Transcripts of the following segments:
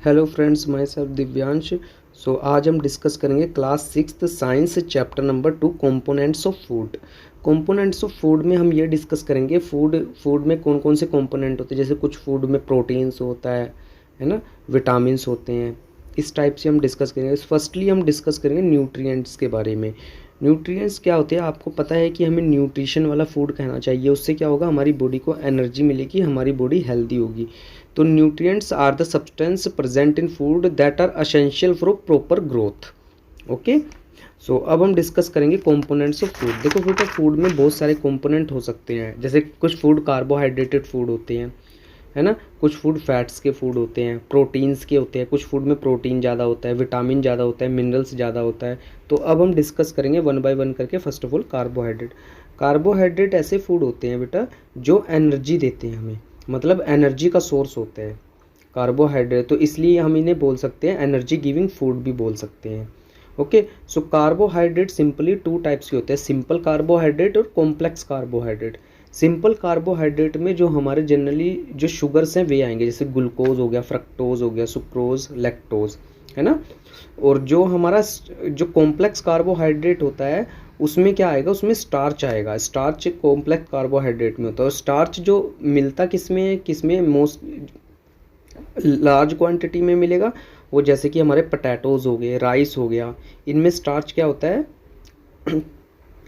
Hello friends, my self Divyansh. आज हम discuss करेंगे class 6th science chapter number 2 components of food. Components of food में हम ये डिस्कस करेंगे फूड में कौन कौन से कंपोनेंट होते हैं। जैसे कुछ फूड में प्रोटीन्स होता है ना, विटामिन्स होते हैं। इस टाइप से हम डिस्कस करेंगे। फर्स्टली हम डिस्कस करेंगे न्यूट्रिएंट्स के बारे में। न्यूट्रिएंट्स क्या होते हैं, आपको पता है कि हमें न्यूट्रिशन वाला फूड खाना चाहिए। उससे क्या होगा, हमारी बॉडी को एनर्जी मिलेगी, हमारी बॉडी हेल्दी होगी। तो nutrients are the substance present in food that are essential for proper growth. Okay, अब हम डिस्कस करेंगे कंपोनेंट्स ऑफ फूड। देखो बेटा, फूड में बहुत सारे कंपोनेंट हो सकते हैं। जैसे कुछ फूड कार्बोहाइड्रेटेड फूड होते हैं, है ना, कुछ फूड फैट्स के फूड होते हैं, प्रोटीन्स के होते हैं। कुछ फूड में प्रोटीन ज़्यादा होता है, विटामिन ज़्यादा होता है, मिनरल्स ज़्यादा होता है। तो अब हम डिस्कस करेंगे वन बाय वन करके। फर्स्ट ऑफ ऑल कार्बोहाइड्रेट ऐसे फूड होते हैं बेटा जो एनर्जी देते हैं हमें, मतलब एनर्जी का सोर्स होते हैं कार्बोहाइड्रेट। तो इसलिए हम इन्हें बोल सकते हैं एनर्जी गिविंग फूड भी बोल सकते हैं। Okay, carbohydrate simply two types के होते हैं, सिंपल कार्बोहाइड्रेट और कॉम्प्लेक्स कार्बोहाइड्रेट। सिंपल कार्बोहाइड्रेट में जो हमारे जनरली जो शुगर्स हैं वे आएंगे, जैसे ग्लूकोज हो गया, फ्रक्टोज हो गया, सुक्रोज, लैक्टोज, है ना। और जो हमारा जो कॉम्प्लेक्स कार्बोहाइड्रेट होता है उसमें क्या आएगा, उसमें स्टार्च आएगा। स्टार्च कॉम्प्लेक्स कार्बोहाइड्रेट में होता है। और स्टार्च जो मिलता किसमें मोस्ट लार्ज क्वांटिटी में मिलेगा, वो जैसे कि हमारे पोटैटोज हो गए, राइस हो गया, इनमें स्टार्च क्या होता है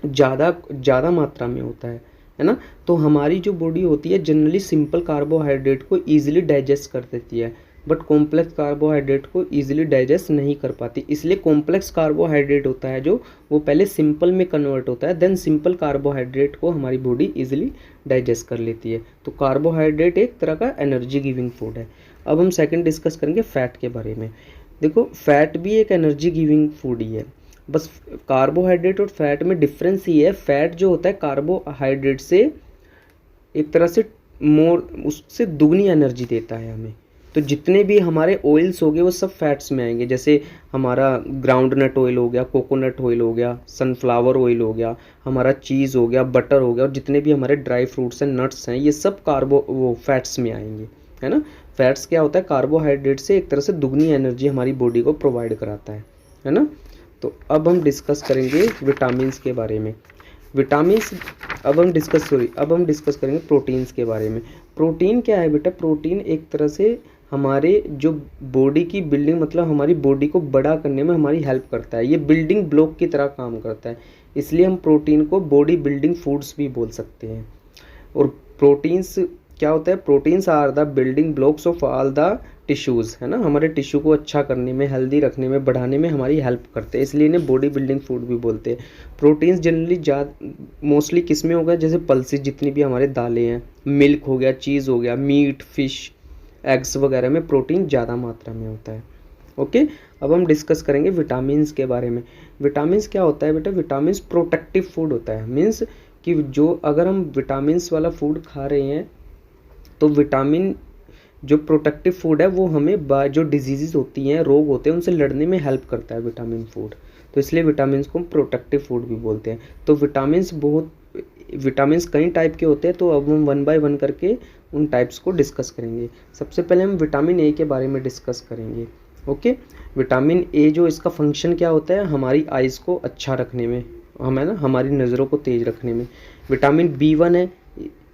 ज़्यादा मात्रा में होता है ना। तो हमारी जो बॉडी होती है जनरली सिंपल कार्बोहाइड्रेट को ईजिली डाइजेस्ट कर देती है, बट कॉम्प्लेक्स कार्बोहाइड्रेट को ईजिली डाइजेस्ट नहीं कर पाती। इसलिए कॉम्प्लेक्स कार्बोहाइड्रेट होता है जो वो पहले सिंपल में कन्वर्ट होता है, देन सिंपल कार्बोहाइड्रेट को हमारी बॉडी ईजिली डाइजेस्ट कर लेती है। तो कार्बोहाइड्रेट एक तरह का एनर्जी गिविंग फूड है। अब हम सेकंड डिस्कस करेंगे फैट के बारे में। देखो, फैट भी एक एनर्जी गिविंग फूड ही है, बस कार्बोहाइड्रेट और फैट में डिफरेंस ही है। फैट जो होता है कार्बोहाइड्रेट से एक तरह से उससे दुगनी एनर्जी देता है हमें। तो जितने भी हमारे ऑयल्स हो गए वो सब फैट्स में आएंगे। जैसे हमारा ग्राउंड नट ऑयल हो गया, कोकोनट ऑयल हो गया, सनफ्लावर ऑयल हो गया, हमारा चीज़ हो गया, बटर हो गया, और जितने भी हमारे ड्राई फ्रूट्स हैं, नट्स हैं, ये सब फैट्स में आएंगे, है ना। फैट्स क्या होता है, कार्बोहाइड्रेट से एक तरह से दुगनी एनर्जी हमारी बॉडी को प्रोवाइड कराता है ना। तो अब हम डिस्कस करेंगे विटामिन्स के बारे में। अब हम डिस्कस करेंगे प्रोटीन्स के बारे में। प्रोटीन क्या है बेटा, प्रोटीन एक तरह से हमारे जो बॉडी की बिल्डिंग, मतलब हमारी बॉडी को बड़ा करने में हमारी हेल्प करता है। ये बिल्डिंग ब्लॉक की तरह काम करता है, इसलिए हम प्रोटीन को बॉडी बिल्डिंग फूड्स भी बोल सकते हैं। और प्रोटीन्स क्या होता है, proteins are the building blocks of all the tissues, है ना। हमारे टिश्यू को अच्छा करने में, हेल्दी रखने में, बढ़ाने में हमारी हेल्प करते हैं, इसलिए इन्हें बॉडी बिल्डिंग फूड भी बोलते हैं। प्रोटीन्स जनरली मोस्टली किस में होगा, जैसे पल्सेस, जितनी भी हमारे दालें हैं, मिल्क हो गया, चीज़ हो गया, मीट, फिश, एग्स वगैरह में प्रोटीन ज़्यादा मात्रा में होता है। ओके, अब हम डिस्कस करेंगे विटामिन्स के बारे में। विटामिन्स क्या होता है बेटा, विटामिन्स प्रोटेक्टिव फूड होता है। मीन्स कि जो अगर हम विटामिन्स वाला फूड खा रहे हैं तो विटामिन जो प्रोटेक्टिव फूड है वो हमें जो डिजीज़ होती हैं, रोग होते हैं, उनसे लड़ने में हेल्प करता है विटामिन फूड। तो इसलिए विटामिन्स को हम प्रोटेक्टिव फूड भी बोलते हैं। तो विटामिन्स कई टाइप के होते हैं। तो अब हम वन बाय वन करके उन टाइप्स को डिस्कस करेंगे। सबसे पहले हम विटामिन ए के बारे में डिस्कस करेंगे। ओके, विटामिन ए जो इसका फंक्शन क्या होता है, हमारी आइज़ को अच्छा रखने में, है ना, हमारी नज़रों को तेज़ रखने में। विटामिन B1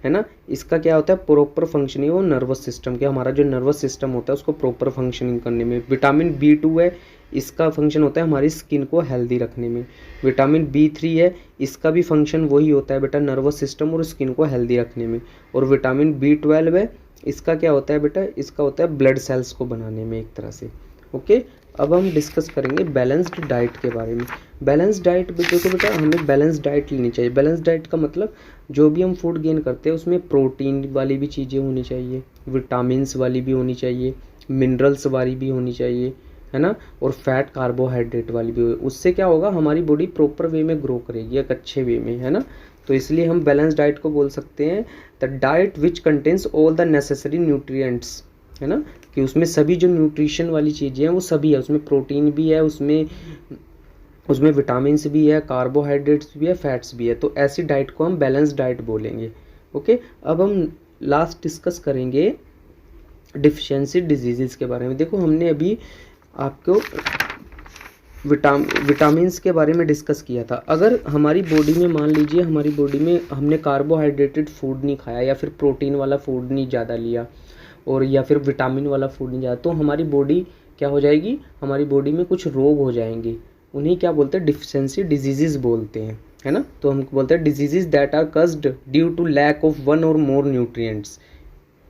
है ना, इसका क्या होता है, प्रॉपर फंक्शनिंग हो नर्वस सिस्टम के, हमारा जो नर्वस सिस्टम होता है उसको प्रॉपर फंक्शनिंग करने में। विटामिन B2 है, इसका फंक्शन होता है हमारी स्किन को हेल्दी रखने में। विटामिन B3 है, इसका भी फंक्शन वही होता है बेटा, नर्वस सिस्टम और स्किन को हेल्दी रखने में। और विटामिन B12 है, इसका क्या होता है बेटा, इसका होता है ब्लड सेल्स को बनाने में एक तरह से। ओके, अब हम डिस्कस करेंगे बैलेंस्ड डाइट के बारे में। बैलेंस डाइट देखो बेटा, हमें बैलेंस डाइट लेनी चाहिए। बैलेंस डाइट का मतलब जो भी हम फूड गेन करते हैं उसमें प्रोटीन वाली भी चीज़ें होनी चाहिए, विटामिन्स वाली भी होनी चाहिए, मिनरल्स वाली भी होनी चाहिए, है ना, और फैट कार्बोहाइड्रेट वाली भी हो। उससे क्या होगा, हमारी बॉडी प्रॉपर वे में ग्रो करेगी, एक अच्छे वे में, है ना। तो इसलिए हम बैलेंस डाइट को बोल सकते हैं the diet which contains all the necessary nutrients, है ना, कि उसमें सभी जो न्यूट्रिशन वाली चीज़ें हैं वो सभी है, उसमें प्रोटीन भी है, उसमें विटामिन्स भी है, कार्बोहाइड्रेट्स भी है, फैट्स भी है। तो ऐसी डाइट को हम बैलेंस डाइट बोलेंगे। ओके, अब हम लास्ट डिस्कस करेंगे डिफिशियंसी डिजीज़ के बारे में। देखो हमने अभी आपको विटामिन्स के बारे में डिस्कस किया था। अगर हमारी बॉडी में मान लीजिए हमारी बॉडी में हमने कार्बोहाइड्रेटेड फूड नहीं खाया या फिर प्रोटीन वाला फूड नहीं ज़्यादा लिया और या फिर विटामिन वाला फूड नहीं ज़्यादा, तो हमारी बॉडी क्या हो जाएगी, हमारी बॉडी में कुछ रोग हो जाएंगे। उन्हें क्या बोलते हैं, डिफिशियंसी डिजीज़ बोलते हैं, है ना। तो हम बोलते हैं diseases that are caused due to lack of one or more nutrients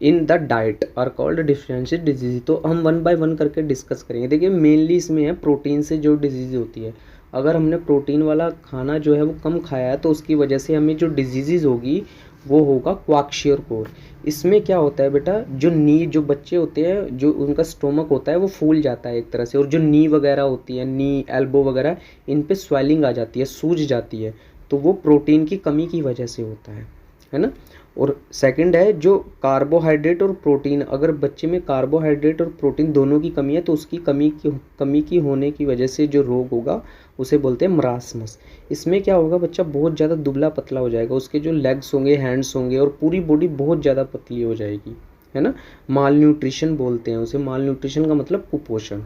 in the diet are called deficiency disease. तो हम वन बाय वन करके डिस्कस करेंगे। देखिए मेनली इसमें है प्रोटीन से जो डिजीज़ होती है। अगर हमने प्रोटीन वाला खाना जो है वो कम खाया है तो उसकी वजह से हमें जो डिजीज़ होगी वो होगा क्वार्कशियोर। इसमें क्या होता है बेटा, जो बच्चे होते हैं जो उनका स्टोमक होता है वो फूल जाता है एक तरह से, और जो नी वगैरह होती है, नी एल्बो वगैरह, इन पे स्वेलिंग आ जाती है, सूज जाती है, तो वो प्रोटीन की कमी की वजह से होता है ना। और सेकंड है जो कार्बोहाइड्रेट और प्रोटीन, अगर बच्चे में कार्बोहाइड्रेट और प्रोटीन दोनों की कमी है तो उसकी कमी की होने की वजह से जो रोग होगा उसे बोलते हैं मरासमस। इसमें क्या होगा, बच्चा बहुत ज़्यादा दुबला पतला हो जाएगा, उसके जो लेग्स होंगे, हैंड्स होंगे और पूरी बॉडी बहुत ज़्यादा पतली हो जाएगी, है ना। माल न्यूट्रिशन बोलते हैं उसे। माल न्यूट्रिशन का मतलब कुपोषण।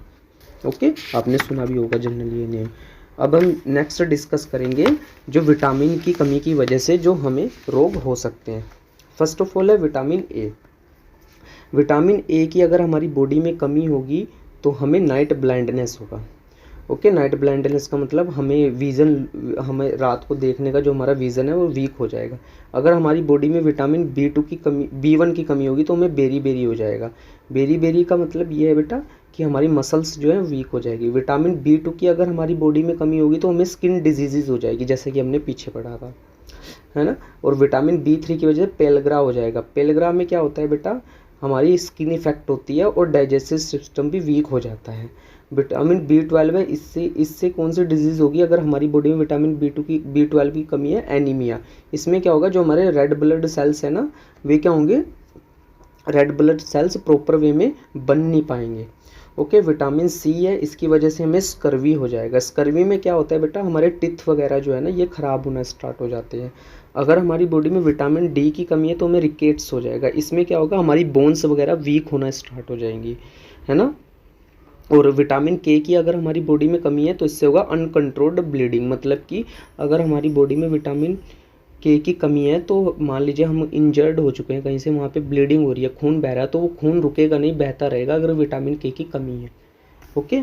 ओके, आपने सुना भी होगा जनरली ये नेम। अब हम नेक्स्ट डिस्कस करेंगे जो विटामिन की कमी की वजह से जो हमें रोग हो सकते हैं। फर्स्ट ऑफ ऑल है विटामिन ए। विटामिन ए की अगर हमारी बॉडी में कमी होगी तो हमें नाइट ब्लाइंडनेस होगा। ओके, नाइट ब्लाइंडनेस का मतलब हमें रात को देखने का जो हमारा विज़न है वो वीक हो जाएगा। अगर हमारी बॉडी में विटामिन B2 की कमी, B1 की कमी होगी तो हमें बेरी हो जाएगा। बेरी का मतलब ये है बेटा कि हमारी मसल्स जो है वीक हो जाएगी। विटामिन B2 की अगर हमारी बॉडी में कमी होगी तो हमें स्किन डिजीज़ हो जाएगी, जैसे कि हमने पीछे पढ़ा था, है ना। और विटामिन B3 की वजह से पेलग्रा हो जाएगा। पेलग्रा में क्या होता है बेटा, हमारी स्किन इफेक्ट होती है और डाइजेस्टिव सिस्टम भी वीक हो जाता है। विटामिन B12 है, इससे कौन सी डिजीज़ होगी, अगर हमारी बॉडी में विटामिन B12 की कमी है, एनीमिया। इसमें क्या होगा, जो हमारे रेड ब्लड सेल्स है ना, वे क्या होंगे, red blood cells proper way में बन नहीं पाएंगे। ओके, विटामिन C है, इसकी वजह से हमें स्कर्वी हो जाएगा। स्कर्वी में क्या होता है बेटा, हमारे टिथ वगैरह जो है ना ये ख़राब होना स्टार्ट हो जाते हैं। अगर हमारी बॉडी में विटामिन D की कमी है तो हमें रिकेट्स हो जाएगा। इसमें क्या होगा, हमारी बोन्स वगैरह वीक होना स्टार्ट हो जाएंगी, है ना। और विटामिन K की अगर हमारी बॉडी में कमी है तो इससे होगा अनकंट्रोल्ड ब्लीडिंग। मतलब कि अगर हमारी बॉडी में विटामिन K की कमी है तो मान लीजिए हम इंजर्ड हो चुके हैं कहीं से, वहाँ पे ब्लीडिंग हो रही है, खून बह रहा है, तो वो खून रुकेगा नहीं, बहता रहेगा अगर विटामिन K की कमी है। ओके,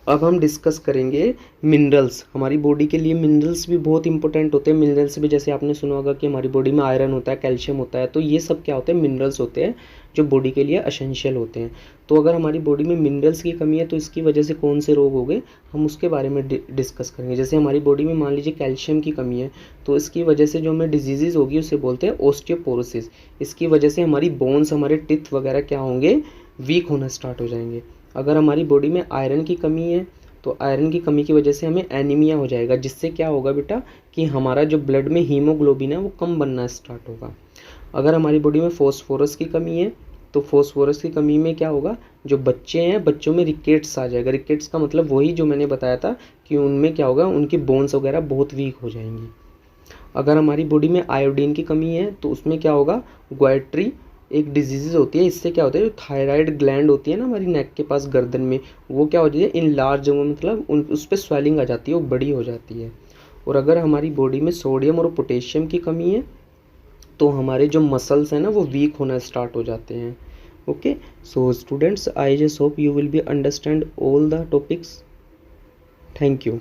अब हम डिस्कस करेंगे मिनरल्स। हमारी बॉडी के लिए मिनरल्स भी बहुत इंपॉर्टेंट होते हैं। मिनरल्स भी जैसे आपने सुना होगा कि हमारी बॉडी में आयरन होता है, कैल्शियम होता है, तो ये सब क्या होते हैं, मिनरल्स होते हैं जो बॉडी के लिए एसेंशियल होते हैं। तो अगर हमारी बॉडी में मिनरल्स की कमी है तो इसकी वजह से कौन से रोग हो गए, हम उसके बारे में डिस्कस करेंगे। जैसे हमारी बॉडी में मान लीजिए कैल्शियम की कमी है तो इसकी वजह से जो हमें डिजीज़ होगी उसे बोलते हैं ऑस्टियोपोरोसिस। इसकी वजह से हमारी बोन्स, हमारे टिथ वगैरह क्या होंगे, वीक होना स्टार्ट हो जाएंगे। अगर हमारी बॉडी में आयरन की कमी है तो आयरन की कमी की वजह से हमें एनीमिया हो जाएगा, जिससे क्या होगा बेटा कि हमारा जो ब्लड में हीमोग्लोबिन है वो कम बनना स्टार्ट होगा। अगर हमारी बॉडी में फॉस्फोरस की कमी है तो फॉस्फोरस की कमी में क्या होगा, जो बच्चे हैं बच्चों में रिकेट्स आ जाएगा। रिकेट्स का मतलब वही जो मैंने बताया था कि उनमें क्या होगा, उनकी बोन्स वगैरह बहुत वीक हो जाएंगी। अगर हमारी बॉडी में आयोडीन की कमी है तो उसमें क्या होगा, ग्वाइट्री एक डिजीज़ होती है। इससे क्या होता है, जो थायराइड ग्लैंड होती है ना हमारी नेक के पास गर्दन में, वो क्या हो जाती है, इन लार्ज, मतलब उस पर स्वेलिंग आ जाती है, वो बड़ी हो जाती है। और अगर हमारी बॉडी में सोडियम और पोटेशियम की कमी है तो हमारे जो मसल्स हैं ना वो वीक होना स्टार्ट हो जाते हैं। Okay, so students, I just hope you will be understand all the topics. Thank you.